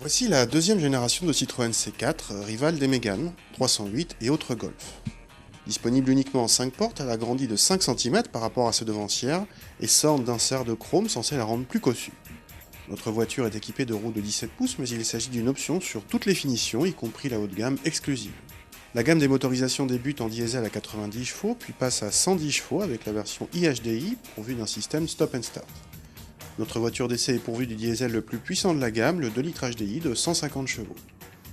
Voici la deuxième génération de Citroën C4, rivale des Mégane, 308 et autres Golf. Disponible uniquement en 5 portes, elle a grandi de 5 cm par rapport à ses devancières et s'orne d'un cerf de chrome censé la rendre plus cossue. Notre voiture est équipée de roues de 17 pouces, mais il s'agit d'une option sur toutes les finitions, y compris la haut de gamme exclusive. La gamme des motorisations débute en diesel à 90 chevaux, puis passe à 110 chevaux avec la version IHDI pourvue d'un système stop and start. Notre voiture d'essai est pourvue du diesel le plus puissant de la gamme, le 2 litres HDI de 150 chevaux.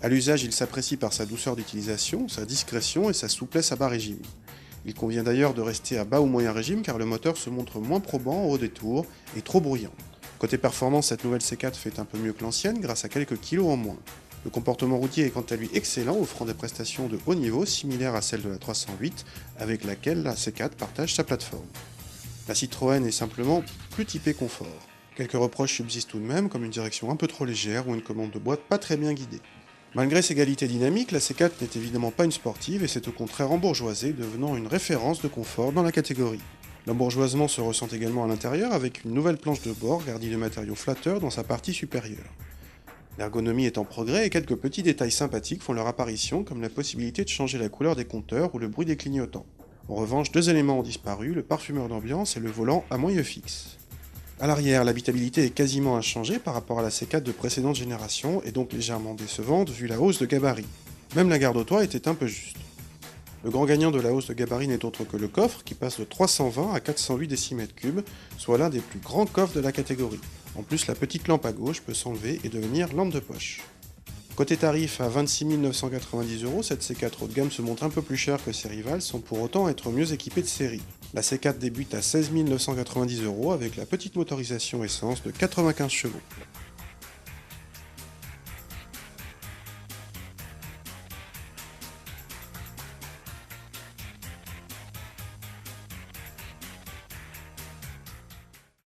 À l'usage, il s'apprécie par sa douceur d'utilisation, sa discrétion et sa souplesse à bas régime. Il convient d'ailleurs de rester à bas ou moyen régime car le moteur se montre moins probant au haut des tours et trop bruyant. Côté performance, cette nouvelle C4 fait un peu mieux que l'ancienne grâce à quelques kilos en moins. Le comportement routier est quant à lui excellent, offrant des prestations de haut niveau similaires à celles de la 308 avec laquelle la C4 partage sa plateforme. La Citroën est simplement plus typée confort. Quelques reproches subsistent tout de même, comme une direction un peu trop légère ou une commande de boîte pas très bien guidée. Malgré ses qualités dynamiques, la C4 n'est évidemment pas une sportive et c'est au contraire embourgeoisée, devenant une référence de confort dans la catégorie. L'embourgeoisement se ressent également à l'intérieur avec une nouvelle planche de bord garnie de matériaux flatteurs dans sa partie supérieure. L'ergonomie est en progrès et quelques petits détails sympathiques font leur apparition, comme la possibilité de changer la couleur des compteurs ou le bruit des clignotants. En revanche, deux éléments ont disparu, le parfumeur d'ambiance et le volant à moyeu fixe. À l'arrière, l'habitabilité est quasiment inchangée par rapport à la C4 de précédente génération et donc légèrement décevante vu la hausse de gabarit. Même la garde au toit était un peu juste. Le grand gagnant de la hausse de gabarit n'est autre que le coffre qui passe de 320 à 408 décimètres cubes, soit l'un des plus grands coffres de la catégorie. En plus, la petite lampe à gauche peut s'enlever et devenir lampe de poche. Côté tarif, à 26 990 €, cette C4 haut de gamme se montre un peu plus chère que ses rivales sans pour autant être mieux équipée de série. La C4 débute à 16 990 € avec la petite motorisation essence de 95 chevaux.